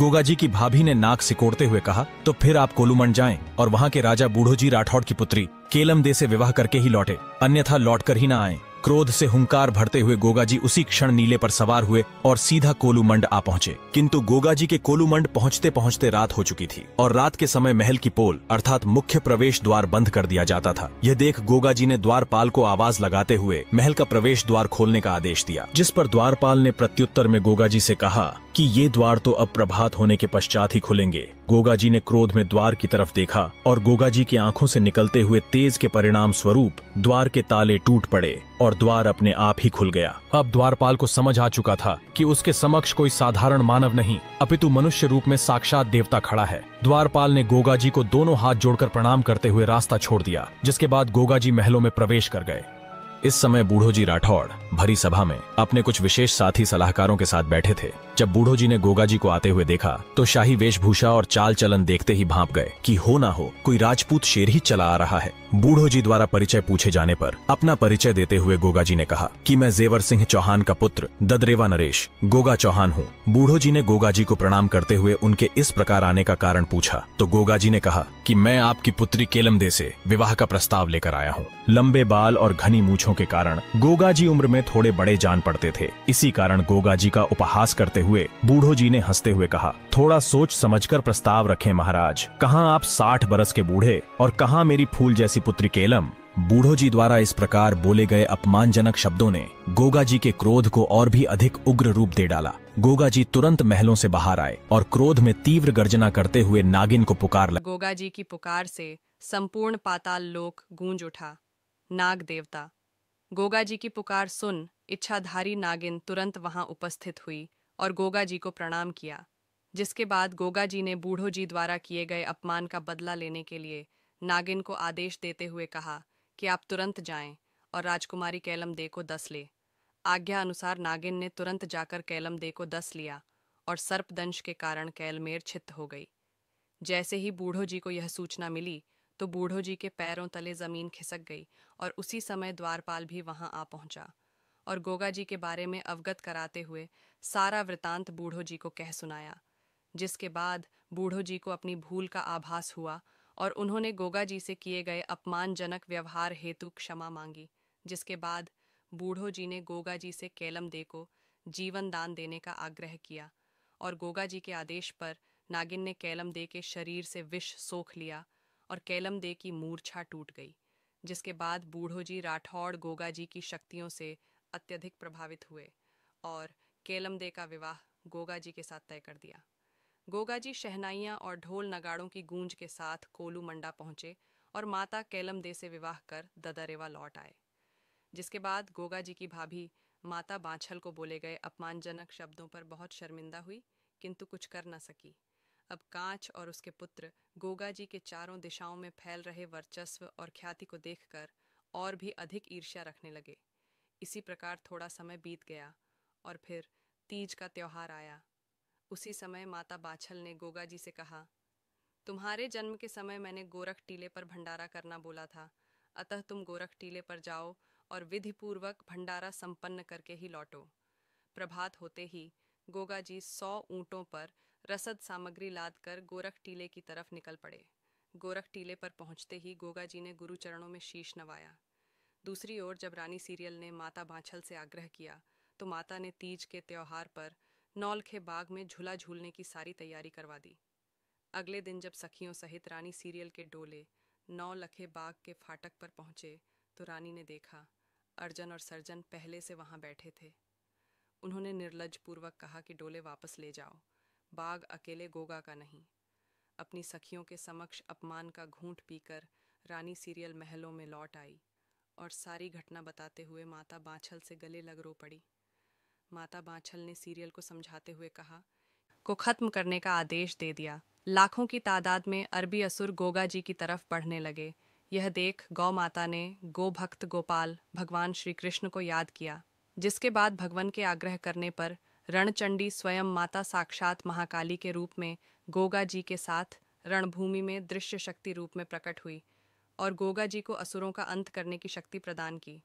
गोगा जी की भाभी ने नाक सिकोड़ते हुए कहा, तो फिर आप कोलूमंड जाएं और वहाँ के राजा बूढ़ोजी राठौड़ की पुत्री केलम दे से विवाह करके ही लौटे, अन्यथा लौट कर ही ना आए। क्रोध से हुंकार भरते हुए गोगा जी उसी क्षण नीले पर सवार हुए और सीधा कोलूमंड आ पहुंचे। किंतु गोगा जी के कोलूमंड पहुंचते पहुंचते रात हो चुकी थी और रात के समय महल की पोल अर्थात मुख्य प्रवेश द्वार बंद कर दिया जाता था। यह देख गोगा जी ने द्वारपाल को आवाज लगाते हुए महल का प्रवेश द्वार खोलने का आदेश दिया, जिस पर द्वारपाल ने प्रत्युत्तर में गोगा जी से कहा कि ये द्वार तो अब प्रभात होने के पश्चात ही खुलेंगे। गोगा जी ने क्रोध में द्वार की तरफ देखा और गोगा जी की आंखों से निकलते हुए तेज के परिणाम स्वरूप द्वार के ताले टूट पड़े और द्वार अपने आप ही खुल गया। अब द्वारपाल को समझ आ चुका था कि उसके समक्ष कोई साधारण मानव नहीं अपितु मनुष्य रूप में साक्षात देवता खड़ा है। द्वारपाल ने गोगा जी को दोनों हाथ जोड़कर प्रणाम करते हुए रास्ता छोड़ दिया, जिसके बाद गोगा जी महलों में प्रवेश कर गए। इस समय बूढ़ो जी राठौड़ भरी सभा में अपने कुछ विशेष साथी सलाहकारों के साथ बैठे थे। जब बूढ़ो जी ने गोगा जी को आते हुए देखा तो शाही वेशभूषा और चाल चलन देखते ही भांप गए कि हो ना हो कोई राजपूत शेर ही चला आ रहा है। बूढ़ो जी द्वारा परिचय पूछे जाने पर अपना परिचय देते हुए गोगा जी ने कहा कि मैं जेवर सिंह चौहान का पुत्र ददरेवा नरेश गोगा चौहान हूँ। बूढ़ो जी ने गोगा जी को प्रणाम करते हुए उनके इस प्रकार आने का कारण पूछा तो गोगा जी ने कहा कि मैं आपकी पुत्री केलम दे से विवाह का प्रस्ताव लेकर आया हूँ। लंबे बाल और घनी मूछों के कारण गोगा जी उम्र में थोड़े बड़े जान पड़ते थे। इसी कारण गोगा जी का उपहास करते हुए बूढ़ो जी ने हंसते हुए कहा, थोड़ा सोच समझकर प्रस्ताव रखें महाराज। कहाँ आप 60 बरस के बूढ़े और कहाँ मेरी फूल जैसी पुत्री केलम। बूढ़ो जी द्वारा इस प्रकार बोले गए अपमानजनक शब्दों ने गोगा जी के क्रोध को और भी अधिक उग्र रूप दे डाला। गोगा जी तुरंत महलों से बाहर आए और क्रोध में तीव्र गर्जना करते हुए नागिन को पुकार लगा। गोगा जी की पुकार से संपूर्ण पाताल लोक गूंज उठा। नाग देवता। गोगा जी की पुकार सुन इच्छाधारी नागिन तुरंत वहां उपस्थित हुई और गोगा जी को प्रणाम किया, जिसके बाद गोगा जी ने बूढ़ो जी द्वारा किए गए अपमान का बदला लेने के लिए नागिन को आदेश देते हुए कहा कि आप तुरंत जाएं और राजकुमारी केलम दे को दस ले। आज्ञा अनुसार नागिन ने तुरंत जाकर केलम दे को दस लिया और सर्पदंश के कारण कैलमेर छित्त हो गई। जैसे ही बूढ़ो जी को यह सूचना मिली तो बूढ़ो जी के पैरों तले जमीन खिसक गई और उसी समय द्वारपाल भी वहां आ पहुंचा और गोगा जी के बारे में अवगत कराते हुए सारा वृतांत बूढ़ो जी को कह सुनाया, जिसके बाद बूढ़ो जी को अपनी भूल का आभास हुआ और उन्होंने गोगा जी से किए गए अपमानजनक व्यवहार हेतु क्षमा मांगी। जिसके बाद बूढ़ो जी ने गोगा जी से केलम दे को जीवन दान देने का आग्रह किया और गोगा जी के आदेश पर नागिन ने केलम दे के शरीर से विष सोख लिया और केलम दे की मूर्छा टूट गई। जिसके बाद बूढ़ो जी राठौड़ गोगा जी की शक्तियों से अत्यधिक प्रभावित हुए और केलम दे का विवाह गोगा जी के साथ तय कर दिया। गोगा जी शहनाइयाँ और ढोल नगाड़ों की गूंज के साथ कोलू मंडा पहुंचे और माता केलम दे से विवाह कर ददरेवा लौट आए। जिसके बाद गोगा जी की भाभी माता बांछल को बोले गए अपमानजनक शब्दों पर बहुत शर्मिंदा हुई, किंतु कुछ कर न सकी। अब कांच और उसके पुत्र गोगा जी के चारों दिशाओं में फैल रहे वर्चस्व और ख्याति को देखकर और भी अधिक ईर्ष्या रखने लगे। इसी प्रकार थोड़ा समय बीत गया और फिर तीज का त्योहार आया। उसी समय माता बाछल ने गोगा जी से कहा, तुम्हारे जन्म के समय मैंने गोरख टीले पर भंडारा करना बोला था, अतः तुम गोरख टीले पर जाओ और विधि पूर्वक भंडारा संपन्न करके ही लौटो। प्रभात होते ही गोगा जी 100 ऊंटों पर रसद सामग्री लाद कर गोरख टीले की तरफ निकल पड़े। गोरख टीले पर पहुंचते ही गोगा जी ने गुरु चरणों में शीश नवाया। दूसरी ओर जब रानी सीरियल ने माता बांछल से आग्रह किया तो माता ने तीज के त्योहार पर नौलखे बाग में झूला झूलने की सारी तैयारी करवा दी। अगले दिन जब सखियों सहित रानी सीरियल के डोले नौलखे बाग के फाटक पर पहुंचे तो रानी ने देखा अर्जन और सर्जन पहले से वहां बैठे थे। उन्होंने निर्लज पूर्वक कहा कि डोले वापस ले जाओ, बाग अकेले गोगा का नहीं। अपनी सखियों के समक्ष अपमान का घूंट पीकर रानी सीरियल महलों में लौट आई और सारी घटना बताते हुए माता बांछल से गले लग रो पड़ी। माता बांछल ने सीरियल को समझाते हुए कहा को खत्म करने का आदेश दे दिया। लाखों की तादाद में अरबी असुर गोगा जी की तरफ बढ़ने लगे। यह देख गौ माता ने गो भक्त गोपाल भगवान श्री कृष्ण को याद किया, जिसके बाद भगवान के आग्रह करने पर रणचंडी स्वयं माता साक्षात महाकाली के रूप में गोगा जी के साथ रणभूमि में दृश्य शक्ति रूप में प्रकट हुई और गोगा जी को असुरों का अंत करने की शक्ति प्रदान की।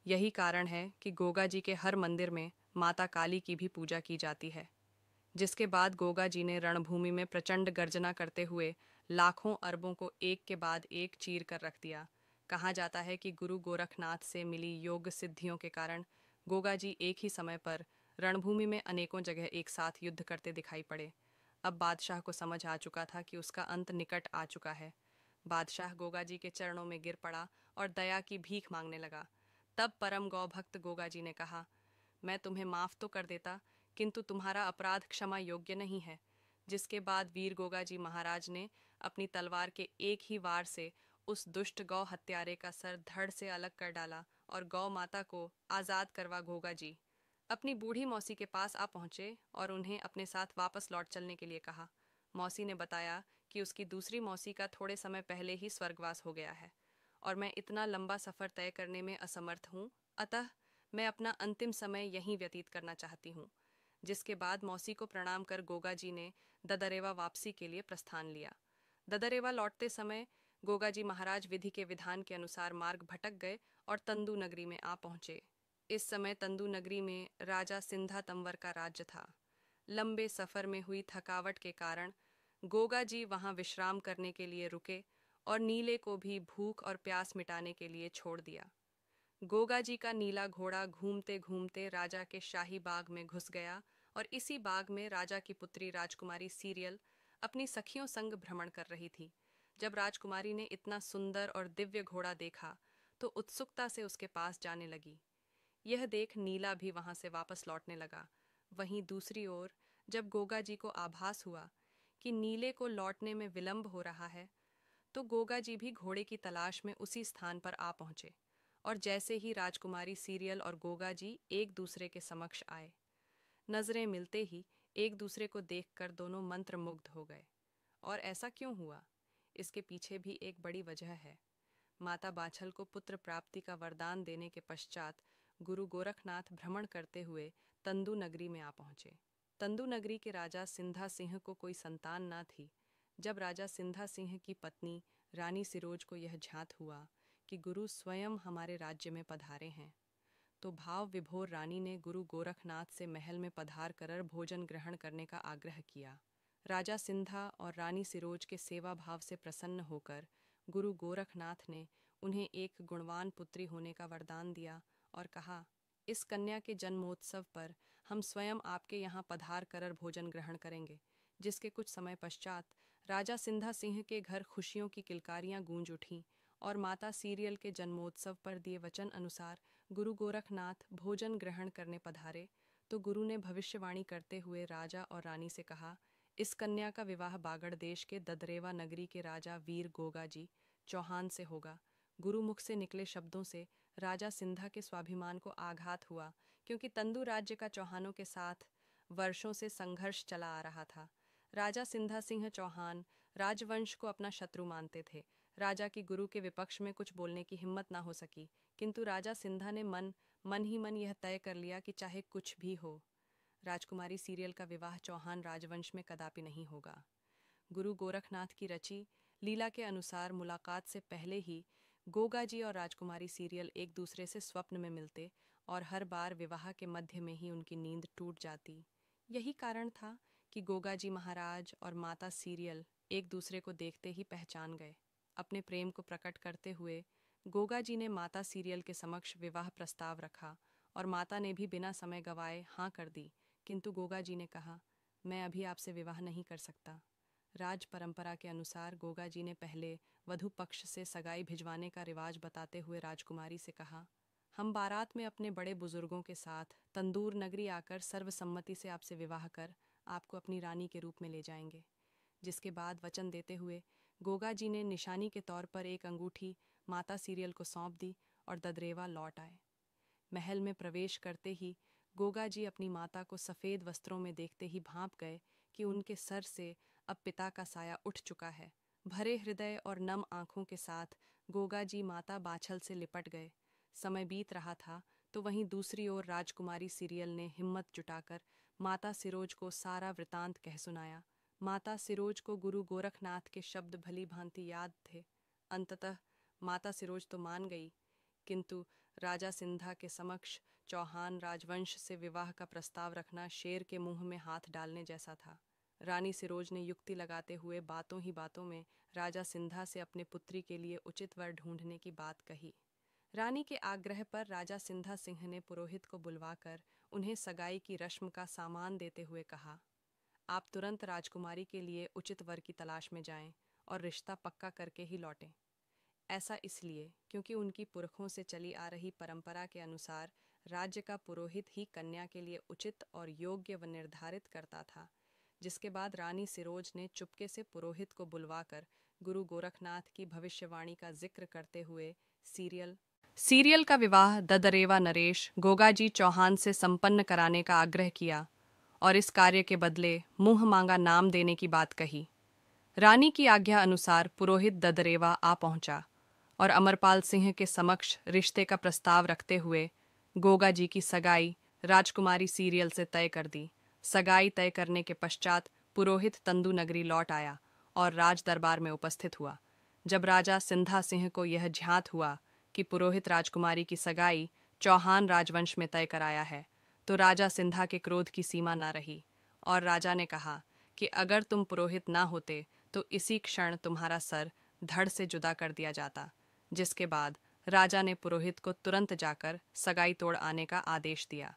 यही कारण है कि गोगा जी के हर मंदिर में माता काली की भी पूजा की जाती है। जिसके बाद गोगा जी ने रणभूमि में प्रचंड गर्जना करते हुए लाखों अरबों को एक के बाद एक चीर कर रख दिया। कहा जाता है कि गुरु गोरखनाथ से मिली योग सिद्धियों के कारण गोगा जी एक ही समय पर रणभूमि में अनेकों जगह एक साथ युद्ध करते दिखाई पड़े। अब बादशाह को समझ आ चुका था कि उसका अंत निकट आ चुका है। बादशाह गोगा जी के चरणों में गिर पड़ा और दया की भीख मांगने लगा। तब परम गौ भक्त गोगा जी ने कहा, मैं तुम्हें माफ तो कर देता, किंतु तुम्हारा अपराध क्षमा योग्य नहीं है। जिसके बाद वीर गोगा जी महाराज ने अपनी तलवार के एक ही वार से उस दुष्ट गौ हत्यारे का सर धड़ से अलग कर डाला और गौ माता को आजाद करवा गोगा जी अपनी बूढ़ी मौसी के पास आ पहुंचे और उन्हें अपने साथ वापस लौट चलने के लिए कहा। मौसी ने बताया कि उसकी दूसरी मौसी का थोड़े समय पहले ही स्वर्गवास हो गया है और मैं इतना लंबा सफर तय करने में असमर्थ हूँ, अतः मैं अपना अंतिम समय यहीं व्यतीत करना चाहती हूँ। जिसके बाद मौसी को प्रणाम कर गोगा जी ने ददरेवा वापसी के लिए प्रस्थान लिया। ददरेवा लौटते समय गोगा जी महाराज विधि के विधान के अनुसार मार्ग भटक गए और तंदू नगरी में आ पहुंचे। इस समय तंदू नगरी में राजा सिंधा तंवर का राज्य था। लंबे सफर में हुई थकावट के कारण गोगा जी वहां विश्राम करने के लिए रुके और नीले को भी भूख और प्यास मिटाने के लिए छोड़ दिया। गोगा जी का नीला घोड़ा घूमते घूमते राजा के शाही बाग में घुस गया और इसी बाग में राजा की पुत्री राजकुमारी सीरियल अपनी सखियों संग भ्रमण कर रही थी। जब राजकुमारी ने इतना सुंदर और दिव्य घोड़ा देखा तो उत्सुकता से उसके पास जाने लगी। यह देख नीला भी वहां से वापस लौटने लगा। वहीं दूसरी ओर जब गोगा जी को आभास हुआ कि नीले को लौटने में विलंब हो रहा है, तो गोगा जी भी घोड़े की तलाश में उसी स्थान पर आ पहुंचे और जैसे ही राजकुमारी सीरियल और गोगा जी एक दूसरे के समक्ष आए, नजरें मिलते ही एक दूसरे को देखकर दोनों मंत्रमुग्ध हो गए। और ऐसा क्यों हुआ? इसके पीछे भी एक बड़ी वजह है। माता बाछल को पुत्र प्राप्ति का वरदान देने के पश्चात गुरु गोरखनाथ भ्रमण करते हुए तंदू नगरी में आ पहुंचे। तंदू नगरी के राजा सिंधा सिंह को कोई संतान ना थी। जब राजा सिंधा सिंह की पत्नी रानी सिरोज को यह ज्ञात हुआ कि गुरु स्वयं हमारे राज्य में पधारे हैं, तो भाव विभोर रानी ने गुरु गोरखनाथ से महल में पधार कर भोजन ग्रहण करने का आग्रह किया। राजा सिंधा और रानी सिरोज के सेवा भाव से प्रसन्न होकर गुरु गोरखनाथ ने उन्हें एक गुणवान पुत्री होने का वरदान दिया और कहा, इस कन्या के जन्मोत्सव पर हम स्वयं आपके यहाँ पधार कर भोजन ग्रहण करेंगे। जिसके कुछ समय पश्चात राजा सिंधा सिंह के घर खुशियों की किलकारियां गूंज उठीं और माता सीरियल के जन्मोत्सव पर दिए वचन अनुसार गुरु गोरखनाथ भोजन ग्रहण करने पधारे, तो गुरु ने भविष्यवाणी करते हुए राजा और रानी से कहा, इस कन्या का विवाह बागड़ देश के ददरेवा नगरी के राजा वीर गोगा जी चौहान से होगा। गुरुमुख से निकले शब्दों से राजा सिंधा के स्वाभिमान को आघात हुआ, क्योंकि तंदू राज्य का चौहानों के साथ वर्षों से संघर्ष चला आ रहा था। राजा सिंधा सिंह चौहान राजवंश को अपना शत्रु मानते थे। राजा की गुरु के विपक्ष में कुछ बोलने की हिम्मत ना हो सकी, किंतु राजा सिंधा ने मन ही मन यह तय कर लिया कि चाहे कुछ भी हो, राजकुमारी सीरियल का विवाह चौहान राजवंश में कदापि नहीं होगा। गुरु गोरखनाथ की रची लीला के अनुसार मुलाकात से पहले ही गोगा जी और राजकुमारी सीरियल एक दूसरे से स्वप्न में मिलते और हर बार विवाह के मध्य में ही उनकी नींद टूट जाती। यही कारण था कि गोगा जी महाराज और माता सीरियल एक दूसरे को देखते ही पहचान गए। अपने प्रेम को प्रकट करते हुए गोगा जी ने माता सीरियल के समक्ष विवाह प्रस्ताव रखा और माता ने भी बिना समय गवाए हाँ कर दी, किंतु गोगा जी ने कहा, मैं अभी आपसे विवाह नहीं कर सकता। राज परंपरा के अनुसार गोगा जी ने पहले वधु पक्ष से सगाई भिजवाने का रिवाज बताते हुए राजकुमारी से कहा, हम बारात में अपने बड़े बुजुर्गों के साथ तंदूर नगरी आकर सर्वसम्मति से आपसे विवाह कर आपको अपनी रानी के रूप में ले जाएंगे। जिसके बाद वचन देते हुए गोगा जी ने निशानी के तौर पर एक अंगूठी माता सीरियल को सौंप दी और ददरेवा लौट आए। महल में प्रवेश करते ही गोगा जी अपनी माता को सफ़ेद वस्त्रों में देखते ही भांप गए कि उनके सर से अब पिता का साया उठ चुका है। भरे हृदय और नम आंखों के साथ गोगा जी माता बाछल से लिपट गए। समय बीत रहा था तो वहीं दूसरी ओर राजकुमारी सीरियल ने हिम्मत जुटाकर माता सिरोज को सारा वृतांत कह सुनाया। माता सिरोज को गुरु गोरखनाथ के शब्द भली भांति याद थे। अंततः माता सिरोज तो मान गई, किंतु राजा सिंधा के समक्ष चौहान राजवंश से विवाह का प्रस्ताव रखना शेर के मुंह में हाथ डालने जैसा था। रानी सिरोज ने युक्ति लगाते हुए बातों ही बातों में राजा सिंधा से अपने पुत्री के लिए उचित वर ढूंढने की बात कही। रानी के आग्रह पर राजा सिंधा सिंह ने पुरोहित को बुलवाकर उन्हें सगाई की रस्म का सामान देते हुए कहा, आप तुरंत राजकुमारी के लिए उचित वर की तलाश में जाएं और रिश्ता पक्का करके ही लौटें। ऐसा इसलिए क्योंकि उनकी पुरखों से चली आ रही परंपरा के अनुसार राज्य का पुरोहित ही कन्या के लिए उचित और योग्य व निर्धारित करता था। जिसके बाद रानी सिरोज ने चुपके से पुरोहित को बुलवाकर गुरु गोरखनाथ की भविष्यवाणी का जिक्र करते हुए सीरियल का विवाह ददरेवा नरेश गोगाजी चौहान से संपन्न कराने का आग्रह किया और इस कार्य के बदले मुंह मांगा नाम देने की बात कही। रानी की आज्ञा अनुसार पुरोहित ददरेवा आ पहुंचा और अमरपाल सिंह के समक्ष रिश्ते का प्रस्ताव रखते हुए गोगा जी की सगाई राजकुमारी सीरियल से तय कर दी। सगाई तय करने के पश्चात पुरोहित तंदू नगरी लौट आया और राज दरबार में उपस्थित हुआ। जब राजा सिंधा सिंह को यह ज्ञात हुआ कि पुरोहित राजकुमारी की सगाई चौहान राजवंश में तय कराया है, तो राजा सिंधा के क्रोध की सीमा न रही और राजा ने कहा कि अगर तुम पुरोहित ना होते तो इसी क्षण तुम्हारा सर धड़ से जुदा कर दिया जाता। जिसके बाद राजा ने पुरोहित को तुरंत जाकर सगाई तोड़ आने का आदेश दिया।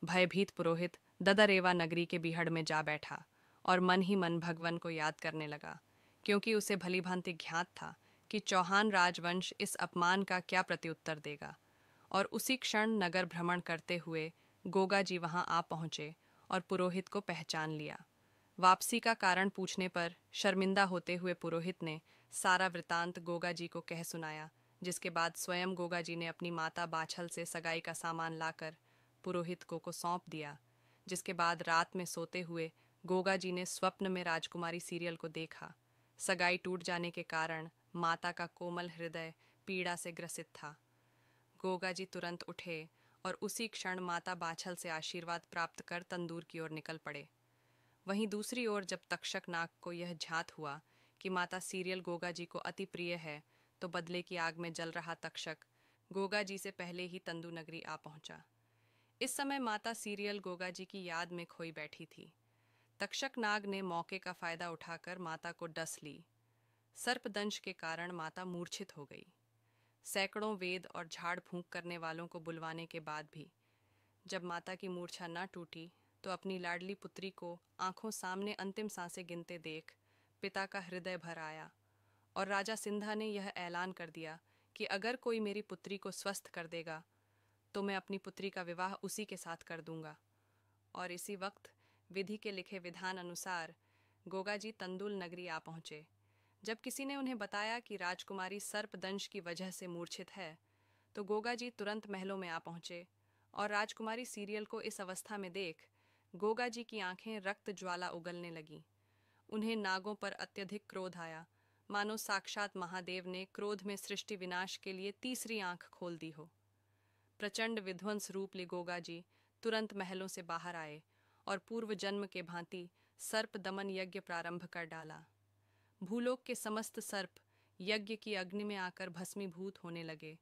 भयभीत पुरोहित ददरेवा नगरी के बीहड़ में जा बैठा और मन ही मन भगवान को याद करने लगा, क्योंकि उसे भली भांति ज्ञात था कि चौहान राजवंश इस अपमान का क्या प्रत्युत्तर देगा। और उसी क्षण नगर भ्रमण करते हुए गोगा जी वहां आ पहुंचे और पुरोहित को पहचान लिया। वापसी का कारण पूछने पर शर्मिंदा होते हुए पुरोहित ने सारा वृतांत गोगा जी को कह सुनाया, जिसके बाद स्वयं गोगा जी ने अपनी माता बाछल से सगाई का सामान लाकर पुरोहित को सौंप दिया। जिसके बाद रात में सोते हुए गोगा जी ने स्वप्न में राजकुमारी सीरियल को देखा। सगाई टूट जाने के कारण माता का कोमल हृदय पीड़ा से ग्रसित था। गोगा जी तुरंत उठे और उसी क्षण माता बाछल से आशीर्वाद प्राप्त कर तंदूर की ओर निकल पड़े। वहीं दूसरी ओर जब तक्षक नाग को यह ज्ञात हुआ कि माता सीरियल गोगा जी को अति प्रिय है, तो बदले की आग में जल रहा तक्षक गोगा जी से पहले ही तंदू नगरी आ पहुंचा। इस समय माता सीरियल गोगा जी की याद में खोई बैठी थी। तक्षक नाग ने मौके का फायदा उठाकर माता को डस ली। सर्पदंश के कारण माता मूर्छित हो गई। सैकड़ों वेद और झाड़ फूंक करने वालों को बुलवाने के बाद भी जब माता की मूर्छा न टूटी, तो अपनी लाडली पुत्री को आंखों सामने अंतिम सांसें गिनते देख पिता का हृदय भर आया और राजा सिंधा ने यह ऐलान कर दिया कि अगर कोई मेरी पुत्री को स्वस्थ कर देगा तो मैं अपनी पुत्री का विवाह उसी के साथ कर दूंगा। और इसी वक्त विधि के लिखे विधान अनुसार गोगा जी तंदुल नगरी आ पहुंचे। जब किसी ने उन्हें बताया कि राजकुमारी सर्पदंश की वजह से मूर्छित है, तो गोगा जी तुरंत महलों में आ पहुंचे और राजकुमारी सीरियल को इस अवस्था में देख गोगा जी की आंखें रक्त ज्वाला उगलने लगीं। उन्हें नागों पर अत्यधिक क्रोध आया, मानो साक्षात महादेव ने क्रोध में सृष्टि विनाश के लिए तीसरी आंख खोल दी हो। प्रचंड विध्वंस रूप ले गोगा जी तुरंत महलों से बाहर आए और पूर्व जन्म के भांति सर्प दमन यज्ञ प्रारंभ कर डाला। भूलोक के समस्त सर्प यज्ञ की अग्नि में आकर भस्मीभूत होने लगे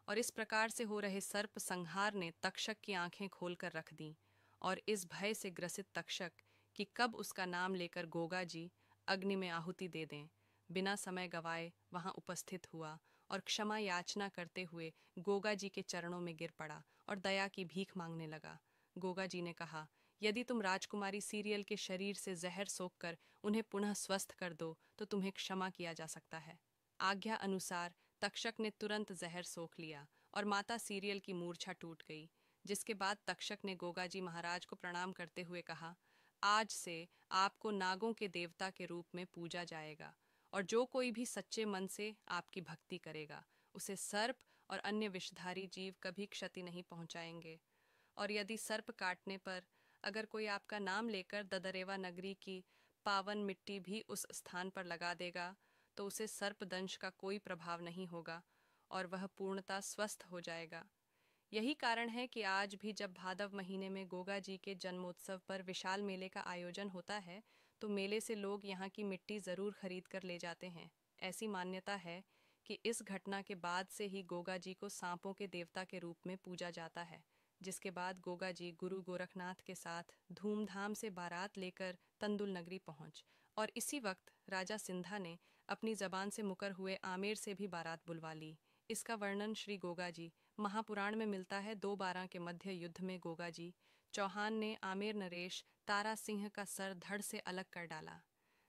और इस प्रकार से हो रहे सर्प संहार ने तक्षक की आंखें खोलकर रख दी और इस भय से ग्रसित तक्षक कि कब उसका नाम लेकर गोगा जी अग्नि में आहुति दे दें, बिना समय गवाए वहां उपस्थित हुआ और क्षमा याचना करते हुए गोगा जी के चरणों में गिर पड़ा और दया की भीख मांगने लगा। गोगा जी ने कहा, यदि तुम राजकुमारी सीरियल के शरीर से जहर सोखकर उन्हें पुनः स्वस्थ कर दो तो तुम्हें क्षमा किया जा सकता है। आज्ञा अनुसार तक्षक ने तुरंत जहर सोख लिया और माता सीरियल की मूर्छा टूट गई। जिसके बाद तक्षक ने गोगा जी महाराज को प्रणाम करते हुए कहा, आज से आपको नागों के देवता के रूप में पूजा जाएगा और जो कोई भी सच्चे मन से आपकी भक्ति करेगा उसे सर्प और अन्य विषधारी जीव कभी क्षति नहीं पहुंचाएंगे। और यदि सर्प काटने पर अगर कोई आपका नाम लेकर ददरेवा नगरी की पावन मिट्टी भी उस स्थान पर लगा देगा तो उसे सर्पदंश का कोई प्रभाव नहीं होगा और वह पूर्णतः स्वस्थ हो जाएगा। यही कारण है कि आज भी जब भादव महीने में गोगा जी के जन्मोत्सव पर विशाल मेले का आयोजन होता है, तो मेले से लोग यहाँ की मिट्टी जरूर खरीद कर ले जाते हैं। ऐसी मान्यता है कि इस घटना के बाद से ही गोगा जी को सांपों के देवता के रूप में पूजा जाता है। जिसके बाद गोगा जी गुरु गोरखनाथ के साथ धूमधाम से बारात लेकर तंदुल नगरी पहुंच, और इसी वक्त राजा सिंधा ने अपनी जबान से मुकर हुए आमेर से भी बारात बुलवा ली। इसका वर्णन श्री गोगा जी महापुराण में मिलता है। 2-12 के मध्य युद्ध में गोगा जी चौहान ने आमेर नरेश तारा सिंह का सर धड़ से अलग कर डाला।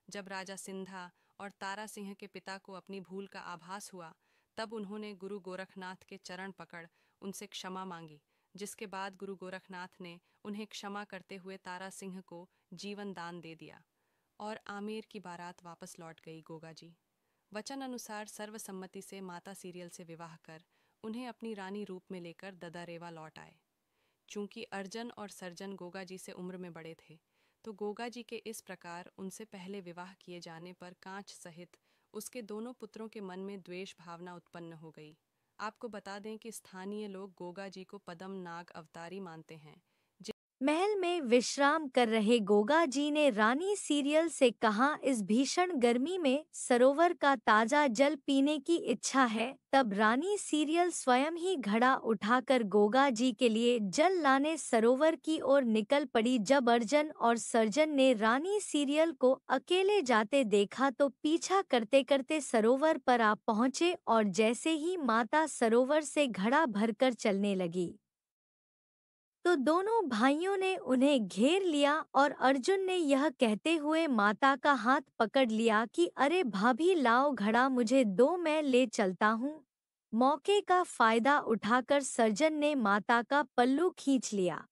जब राजा सिंधा और तारा सिंह के पिता को अपनी भूल का आभास हुआ, तब उन्होंने गुरु गोरखनाथ के चरण पकड़ उनसे क्षमा मांगी, जिसके बाद गुरु गोरखनाथ ने उन्हें क्षमा करते हुए तारा सिंह को जीवन दान दे दिया और आमेर की बारात वापस लौट गई। गोगा जी वचन अनुसार सर्वसम्मति से माता सीरियल से विवाह कर उन्हें अपनी रानी रूप में लेकर ददारेवा लौट आए। चूंकि अर्जन और सर्जन गोगा जी से उम्र में बड़े थे, तो गोगा जी के इस प्रकार उनसे पहले विवाह किए जाने पर कांच सहित उसके दोनों पुत्रों के मन में द्वेष भावना उत्पन्न हो गई। आपको बता दें कि स्थानीय लोग गोगा जी को पदम नाग अवतारी मानते हैं। महल में विश्राम कर रहे गोगा जी ने रानी सीरियल से कहा, इस भीषण गर्मी में सरोवर का ताजा जल पीने की इच्छा है। तब रानी सीरियल स्वयं ही घड़ा उठाकर गोगा जी के लिए जल लाने सरोवर की ओर निकल पड़ी। जब अर्जन और सर्जन ने रानी सीरियल को अकेले जाते देखा तो पीछा करते करते सरोवर पर आ पहुँचे, और जैसे ही माता सरोवर से घड़ा भरकर चलने लगी तो दोनों भाइयों ने उन्हें घेर लिया, और अर्जुन ने यह कहते हुए माता का हाथ पकड़ लिया कि अरे भाभी लाओ घड़ा, मुझे दो, मैं ले चलता हूँ। मौके का फायदा उठाकर सर्जन ने माता का पल्लू खींच लिया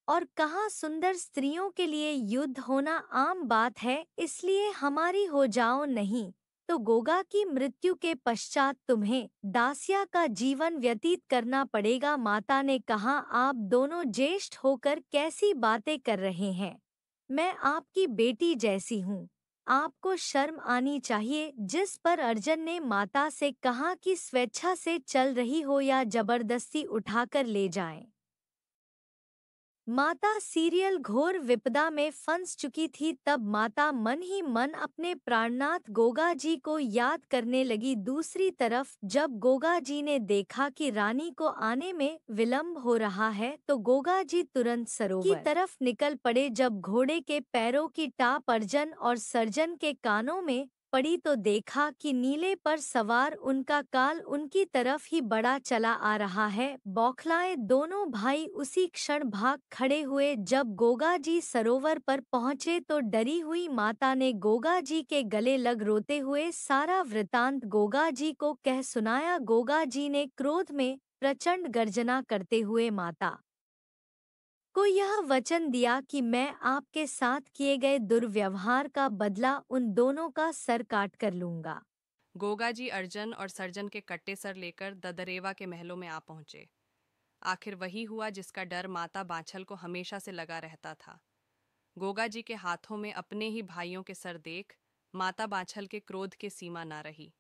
और कहा, सुंदर स्त्रियों के लिए युद्ध होना आम बात है, इसलिए हमारी हो जाओ, नहीं तो गोगा की मृत्यु के पश्चात तुम्हें दासिया का जीवन व्यतीत करना पड़ेगा। माता ने कहा, आप दोनों ज्येष्ठ होकर कैसी बातें कर रहे हैं? मैं आपकी बेटी जैसी हूँ, आपको शर्म आनी चाहिए। जिस पर अर्जन ने माता से कहा कि स्वेच्छा से चल रही हो या जबरदस्ती उठाकर ले जाएं। माता सीरियल घोर विपदा में फंस चुकी थी। तब माता मन ही मन अपने प्राणनाथ गोगा जी को याद करने लगी। दूसरी तरफ जब गोगा जी ने देखा कि रानी को आने में विलंब हो रहा है, तो गोगा जी तुरंत सरोवर की तरफ निकल पड़े। जब घोड़े के पैरों की टाप अर्जन और सर्जन के कानों में पड़ी तो देखा कि नीले पर सवार उनका काल उनकी तरफ ही बढ़ा चला आ रहा है। बौखलाए दोनों भाई उसी क्षण भाग खड़े हुए। जब गोगा जी सरोवर पर पहुंचे तो डरी हुई माता ने गोगा जी के गले लग रोते हुए सारा वृतांत गोगा जी को कह सुनाया। गोगा जी ने क्रोध में प्रचंड गर्जना करते हुए माता को यह वचन दिया कि मैं आपके साथ किए गए दुर्व्यवहार का बदला उन दोनों का सर काट कर लूंगा। गोगा जी अर्जन और सर्जन के कट्टे सर लेकर ददरेवा के महलों में आ पहुंचे। आखिर वही हुआ जिसका डर माता बाछल को हमेशा से लगा रहता था। गोगा जी के हाथों में अपने ही भाइयों के सर देख माता बाछल के क्रोध के सीमा ना रही।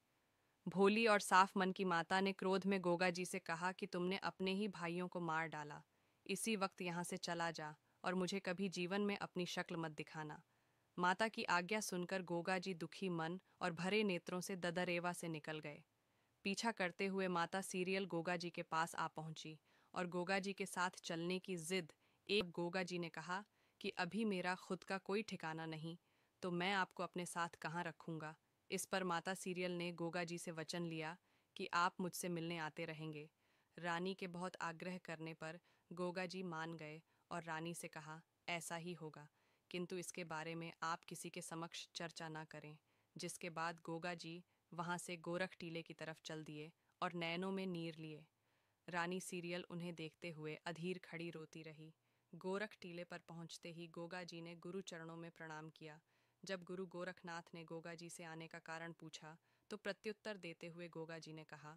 भोली और साफ मन की माता ने क्रोध में गोगा जी से कहा कि तुमने अपने ही भाइयों को मार डाला, इसी वक्त यहाँ से चला जा और मुझे कभी जीवन में अपनी शक्ल मत दिखाना। माता की आज्ञा सुनकर गोगा जी दुखी मन और भरे नेत्रों से ददरेवा से निकल गए। पीछा करते हुए माता सीरियल गोगा जी के पास आ पहुंची और गोगा जी के साथ चलने की जिद। एक गोगा जी ने कहा कि अभी मेरा खुद का कोई ठिकाना नहीं, तो मैं आपको अपने साथ कहाँ रखूंगा। इस पर माता सीरियल ने गोगा जी से वचन लिया कि आप मुझसे मिलने आते रहेंगे। रानी के बहुत आग्रह करने पर गोगा जी मान गए और रानी से कहा, ऐसा ही होगा, किंतु इसके बारे में आप किसी के समक्ष चर्चा न करें। जिसके बाद गोगा जी वहां से गोरख टीले की तरफ चल दिए और नैनों में नीर लिए। रानी सीरियल उन्हें देखते हुए अधीर खड़ी रोती रही। गोरख टीले पर पहुंचते ही गोगा जी ने गुरु चरणों में प्रणाम किया। जब गुरु गोरखनाथ ने गोगा जी से आने का कारण पूछा तो प्रत्युत्तर देते हुए गोगा जी ने कहा,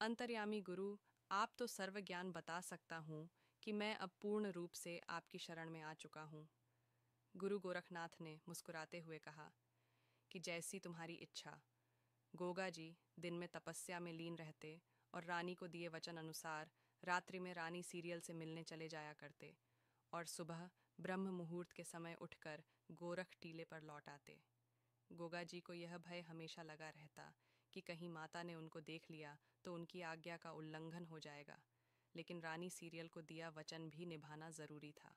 अंतर्यामी गुरु, आप तो सर्व ज्ञान बता सकता हूँ कि मैं अब पूर्ण रूप से आपकी शरण में आ चुका हूँ। गुरु गोरखनाथ ने मुस्कुराते हुए कहा कि जैसी तुम्हारी इच्छा। गोगा जी दिन में तपस्या में लीन रहते और रानी को दिए वचन अनुसार रात्रि में रानी सीरियल से मिलने चले जाया करते और सुबह ब्रह्म मुहूर्त के समय उठकर गोरख टीले पर लौट आते। गोगा जी को यह भय हमेशा लगा रहता कि कहीं माता ने उनको देख लिया तो उनकी आज्ञा का उल्लंघन हो जाएगा। लेकिन रानी सीरियल को दिया वचन भी निभाना जरूरी था।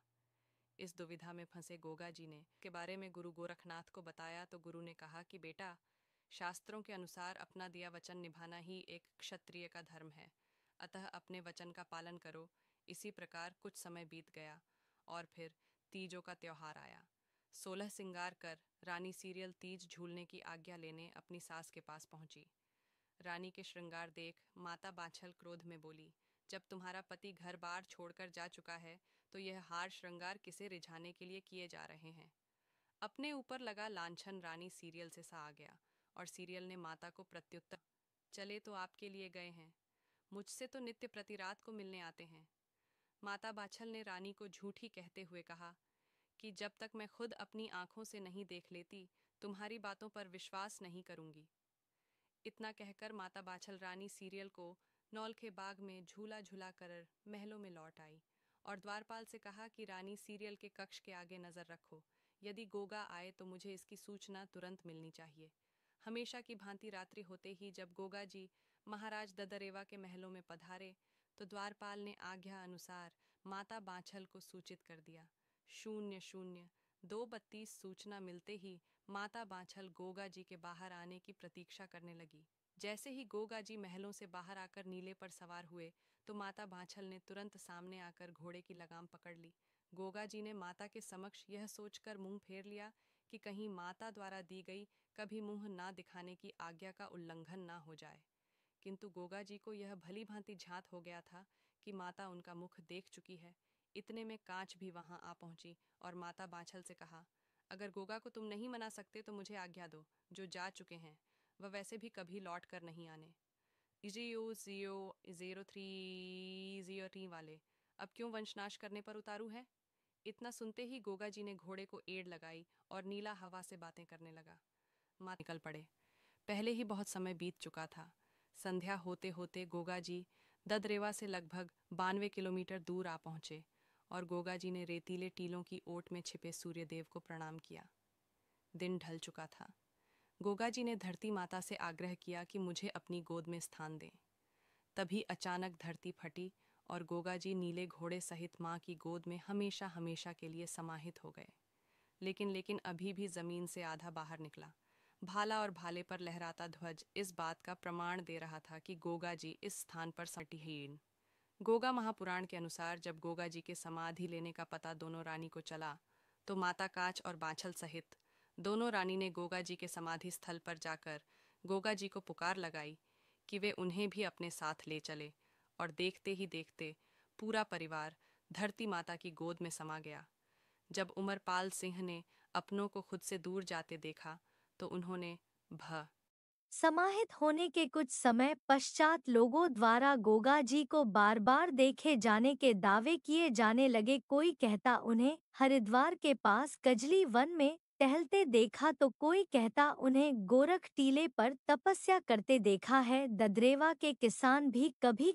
इस दुविधा में फंसे गोगा जी ने के बारे में गुरु गोरखनाथ को बताया तो गुरु ने कहा कि बेटा, शास्त्रों के अनुसार अपना दिया वचन निभाना ही एक क्षत्रिय का धर्म है, अतः अपने वचन का पालन करो। इसी प्रकार कुछ समय बीत गया और फिर तीजों का त्योहार आया। 16 सिंगार कर रानी सीरियल तीज झूलने की आज्ञा लेने अपनी सास के पास पहुंची। रानी के श्रृंगार देख माता बाछल क्रोध में बोली, जब तुम्हारा पति घर बार छोड़कर जा चुका है तो यह हार श्रृंगार किसे रिझाने के लिए किए जा रहे हैं। अपने ऊपर लगा लांछन रानी सीरियल से सा आ गया और सीरियल ने माता को प्रत्युत्तर, चले तो आपके लिए गए हैं, मुझसे तो नित्य प्रति रात को मिलने आते हैं। माता बाछल ने रानी को झूठी कहते हुए कहा कि जब तक मैं खुद अपनी आंखों से नहीं देख लेती तुम्हारी बातों पर विश्वास नहीं करूंगी। इतना कहकर माता बाछल रानी सीरियल को नौल के बाग में झूला झूला कर महलों में लौट आई और द्वारपाल से कहा कि रानी सीरियल के कक्ष के आगे नजर रखो, यदि गोगा आए तो मुझे इसकी सूचना तुरंत मिलनी चाहिए। हमेशा की भांति रात्रि होते ही जब गोगा जी महाराज ददरेवा के महलों में पधारे तो द्वारपाल ने आज्ञा अनुसार माता बाछल को सूचित कर दिया। 00:32 सूचना मिलते ही माता बाछल गोगा जी के बाहर आने की प्रतीक्षा करने लगी। जैसे ही गोगा जी महलों से बाहर आकर नीले पर सवार हुए तो माता बाछल ने तुरंत सामने आकर घोड़े की लगाम पकड़ ली। गोगा जी ने माता के समक्ष यह सोचकर मुंह फेर लिया कि कहीं माता द्वारा दी गई कभी मुंह ना दिखाने की आज्ञा का उल्लंघन ना हो जाए। किंतु गोगा जी को यह भली भांति झांत हो गया था कि माता उनका मुख देख चुकी है। इतने में कांच भी वहां आ पहुंची और माता बाछल से कहा, अगर गोगा को तुम नहीं मना सकते तो मुझे आज्ञा दो, जो जा चुके हैं वह वैसे भी कभी लौट कर नहीं आने। 00:03 वाले अब क्यों वंशनाश करने पर उतारू है। इतना सुनते ही गोगा जी ने घोड़े को एड़ लगाई और नीला हवा से बातें करने लगा। माँ निकल पड़े। पहले ही बहुत समय बीत चुका था। संध्या होते होते गोगा जी ददरेवा से लगभग 92 किलोमीटर दूर आ पहुंचे और गोगा जी ने रेतीले टीलों की ओट में छिपे सूर्यदेव को प्रणाम किया। दिन ढल चुका था। गोगा जी ने धरती माता से आग्रह किया कि मुझे अपनी गोद में स्थान दें। तभी अचानक धरती फटी और गोगा जी नीले घोड़े सहित माँ की गोद में हमेशा हमेशा के लिए समाहित हो गए। लेकिन अभी भी जमीन से आधा बाहर निकला। भाला और भाले पर लहराता ध्वज इस बात का प्रमाण दे रहा था कि गोगा जी इस स्थान पर समटिहीन। गोगा महापुराण के अनुसार जब गोगा जी के समाधि लेने का पता दोनों रानी को चला तो माता काच और बाछल सहित दोनों रानी ने गोगा जी के समाधि स्थल पर जाकर गोगा जी को पुकार लगाई कि वे उन्हें भी अपने साथ ले चले। और देखते ही देखते पूरा परिवार धरती माता की गोद में समा गया। जब उमरपाल सिंह ने अपनों को खुद से दूर जाते देखा तो उन्होंने समाहित होने के कुछ समय पश्चात लोगों द्वारा गोगा जी को बार बार देखे जाने के दावे किए जाने लगे। कोई कहता उन्हें हरिद्वार के पास कजली वन में टहलते देखा तो कोई कहता उन्हें गोरख टीले पर तपस्या करते देखा है। ददरेवा के किसान भी कभी